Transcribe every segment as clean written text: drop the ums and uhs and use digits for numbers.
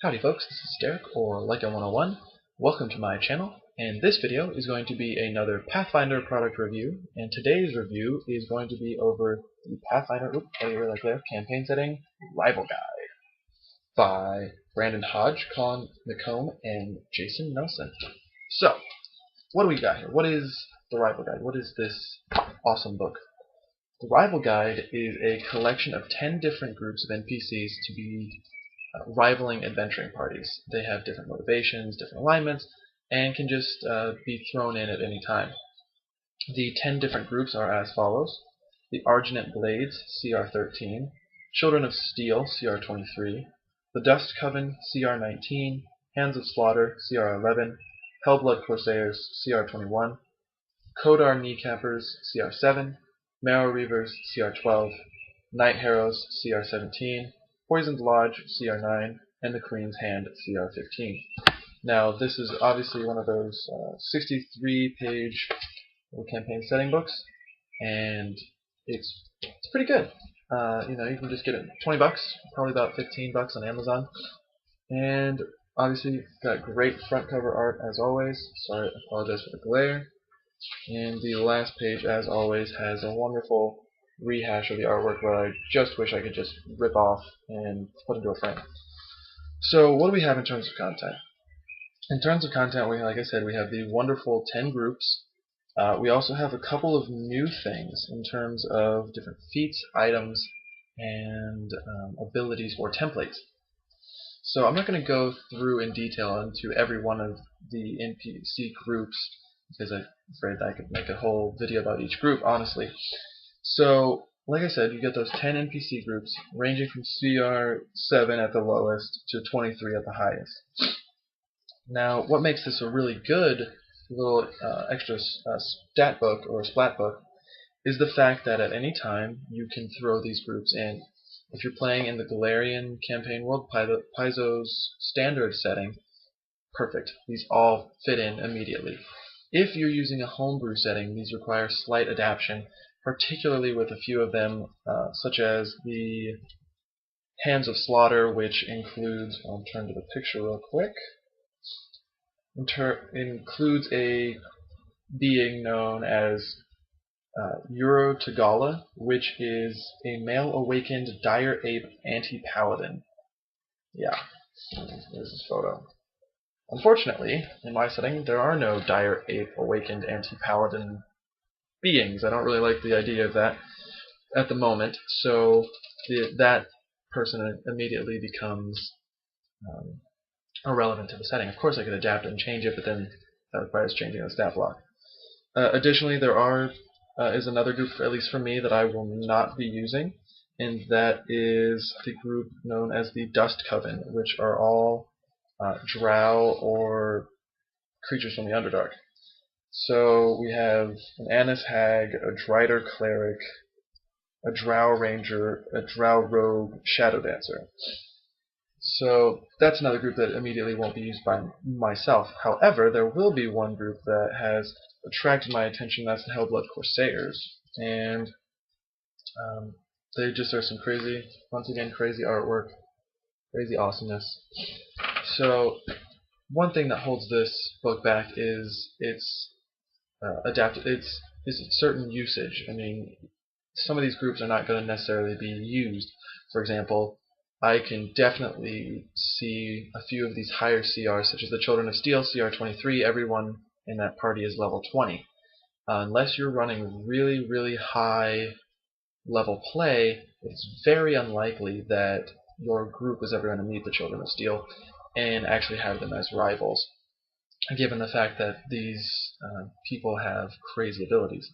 Howdy folks, this is Derek, or Leica 101. Welcome to my channel, and this video is going to be another Pathfinder product review, and today's review is going to be over the Pathfinder Campaign Setting Rival Guide by Brandon Hodge, Colin McComb, and Jason Nelson. So, what do we got here? What is the Rival Guide? What is this awesome book? The Rival Guide is a collection of 10 different groups of NPCs to be rivaling adventuring parties. They have different motivations, different alignments, and can just be thrown in at any time. The 10 different groups are as follows: the Argent Blades, CR 13, Children of Steel, CR 23, the Dust Coven, CR 19, Hands of Slaughter, CR 11, Hellblood Corsairs, CR 21, Kodar Kneecappers, CR 7, Marrow Reavers, CR 12, Night Harrows, CR 17, Poisoned Lodge, CR 9, and the Queen's Hand, CR 15. Now, this is obviously one of those 63-page campaign setting books, and it's pretty good. You can just get it $20, probably about $15 on Amazon, and obviously got great front cover art as always. Sorry, I apologize for the glare. And the last page, as always, has a wonderful rehash of the artwork where I just wish I could just rip off and put into a frame. So what do we have in terms of content? In terms of content, like I said, we have the wonderful 10 groups. We also have a couple of new things in terms of different feats, items, and abilities or templates. So I'm not going to go through in detail into every one of the NPC groups, because I'm afraid that I could make a whole video about each group, honestly. So, like I said, you get those 10 NPC groups, ranging from CR 7 at the lowest to 23 at the highest. Now, what makes this a really good little extra stat book or splat book is the fact that at any time you can throw these groups in. If you're playing in the Galarian campaign world, Paizo's standard setting, perfect. These all fit in immediately. If you're using a homebrew setting, these require slight adaptation, particularly with a few of them, such as the Hands of Slaughter, which includes, I'll turn to the picture real quick, includes a being known as Euro Tagala, which is a male awakened dire ape anti-paladin. Yeah, there's this photo. Unfortunately, in my setting, there are no dire ape awakened anti-paladin beings. I don't really like the idea of that at the moment, so that person immediately becomes irrelevant to the setting. Of course I could adapt it and change it, but then that requires changing the stat block. Additionally, there is another group, at least for me, that I will not be using, and that is the group known as the Dust Coven, which are all drow or creatures from the Underdark. So we have an Annis Hag, a Drider Cleric, a Drow Ranger, a Drow Rogue, Shadow Dancer. So that's another group that immediately won't be used by myself. However, there will be one group that has attracted my attention. That's the Hellblood Corsairs, and they just are some crazy, once again, crazy artwork, crazy awesomeness. So one thing that holds this book back is its certain usage. I mean, some of these groups are not going to necessarily be used. For example, I can definitely see a few of these higher CRs, such as the Children of Steel, CR 23. Everyone in that party is level 20. Unless you're running really, really high level play, it's very unlikely that your group is ever going to meet the Children of Steel and actually have them as rivals, given the fact that these people have crazy abilities.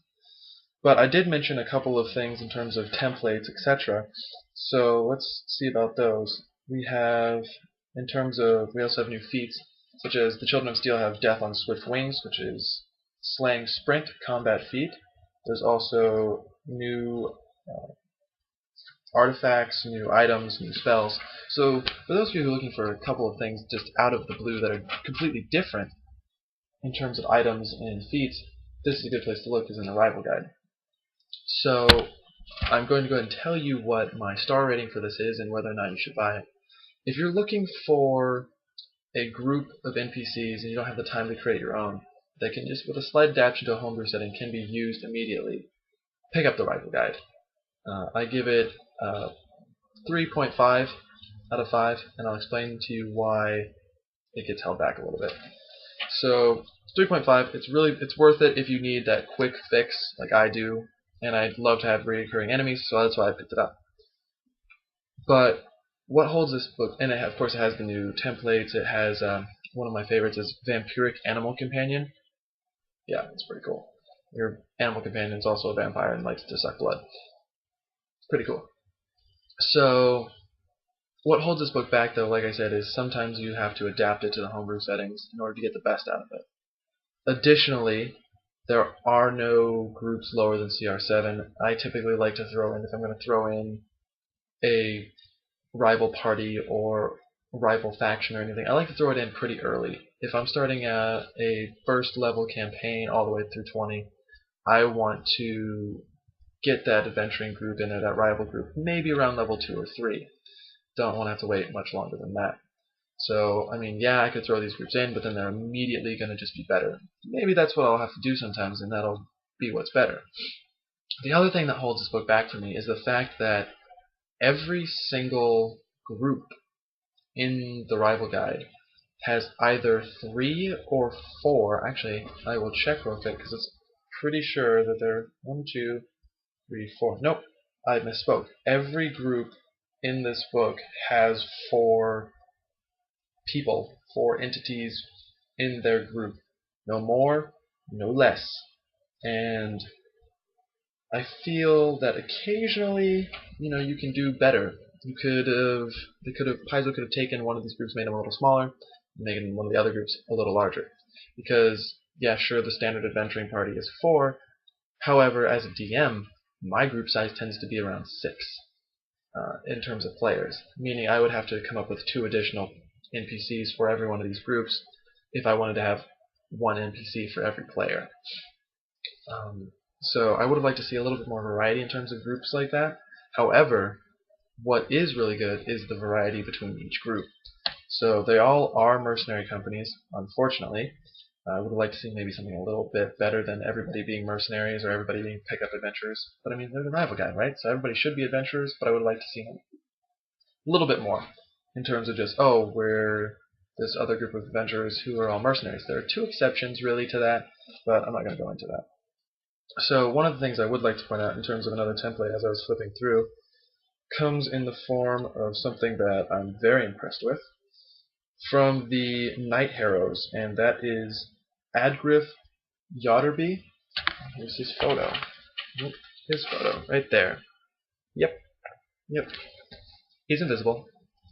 But I did mention a couple of things in terms of templates, etc. So let's see about those. We also have new feats, such as the Children of Steel have Death on Swift Wings, which is Slaying Sprint combat feat. There's also new artifacts, new items, new spells. So for those of you who are looking for a couple of things just out of the blue that are completely different in terms of items and feats, this is a good place to look, is in the Rival Guide. So I'm going to go ahead and tell you what my star rating for this is and whether or not you should buy it. if you're looking for a group of NPCs and you don't have the time to create your own, that can just, with a slight adaptation to a homebrew setting, can be used immediately, pick up the Rival Guide. I give it 3.5 out of 5, and I'll explain to you why it gets held back a little bit. So 3.5, it's worth it if you need that quick fix like I do, and I'd love to have recurring enemies, so that's why I picked it up. But what holds this book, and of course it has the new templates, it has one of my favorites is Vampiric Animal Companion. Yeah, it's pretty cool. Your animal companion is also a vampire and likes to suck blood. It's pretty cool. So what holds this book back, though, like I said, is sometimes you have to adapt it to the homebrew settings in order to get the best out of it. Additionally, there are no groups lower than CR7. I typically like to throw in, if I'm going to throw in a rival party or rival faction or anything, I like to throw it in pretty early. If I'm starting a first level campaign all the way through 20, I want to get that adventuring group in there, that rival group, maybe around level 2 or 3. Don't want to have to wait much longer than that. So, I mean, yeah, I could throw these groups in, but then they're immediately going to just be better. Maybe that's what I'll have to do sometimes, and that'll be what's better. The other thing that holds this book back for me is the fact that every single group in the Rival Guide has either 3 or 4. Actually, I will check real quick because it's pretty sure that they're 1, 2, 3, 4. Nope, I misspoke. Every group in this book has 4 people, 4 entities in their group. No more, no less. And I feel that occasionally, you can do better. Paizo could have taken one of these groups, made them a little smaller, and making one of the other groups a little larger. Because, yeah, sure, the standard adventuring party is 4. However, as a DM, my group size tends to be around 6 in terms of players. Meaning I would have to come up with 2 additional NPCs for every one of these groups if I wanted to have 1 NPC for every player. So I would have liked to see a little bit more variety in terms of groups like that. However, what is really good is the variety between each group. So they all are mercenary companies, unfortunately. I would have liked to see maybe something a little bit better than everybody being mercenaries or everybody being pickup adventurers. But I mean, they're the Rival Guide, right? So everybody should be adventurers, but I would like to see a little bit more in terms of just, oh, we're this other group of adventurers who are all mercenaries. There are 2 exceptions really to that, but I'm not going to go into that. So one of the things I would like to point out in terms of another template as I was flipping through comes in the form of something that I'm very impressed with from the Knight Heroes, and that is Adgriff Yotterby. Here's his photo. His photo, right there. Yep. He's invisible,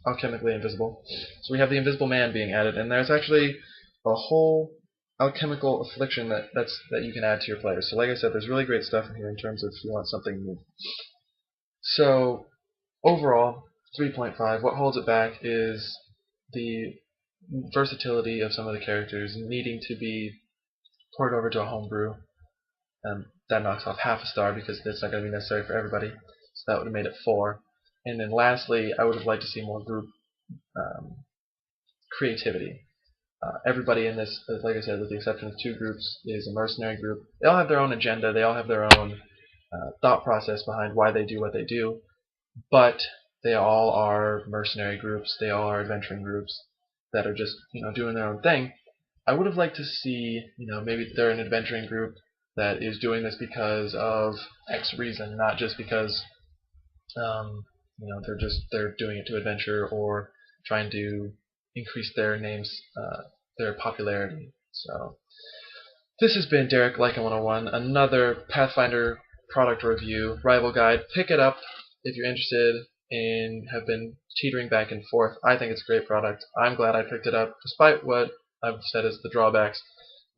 alchemically invisible. So we have the Invisible Man being added, and there's actually a whole alchemical affliction that you can add to your players. So like I said, there's really great stuff in here in terms of if you want something new. So overall, 3.5. What holds it back is the versatility of some of the characters needing to be poured over to a homebrew. That knocks off half a star because it's not going to be necessary for everybody. So that would have made it 4. And then lastly, I would have liked to see more group creativity. Everybody in this, like I said, with the exception of 2 groups, is a mercenary group. They all have their own agenda. They all have their own thought process behind why they do what they do. But they all are mercenary groups. They all are adventuring groups that are just, doing their own thing. I would have liked to see, maybe they're an adventuring group that is doing this because of X reason, not just because, they're doing it to adventure or trying to increase their names, their popularity. So this has been Derek Lycan 101, another Pathfinder product review, Rival Guide. Pick it up if you're interested and have been teetering back and forth. I think it's a great product. I'm glad I picked it up, despite what I've said is the drawbacks.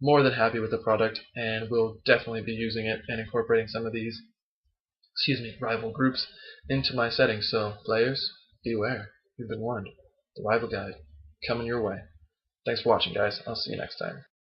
More than happy with the product, and will definitely be using it and incorporating some of these, rival groups into my settings. So players, beware. You've been warned. The Rival Guide coming your way. Thanks for watching, guys. I'll see you next time.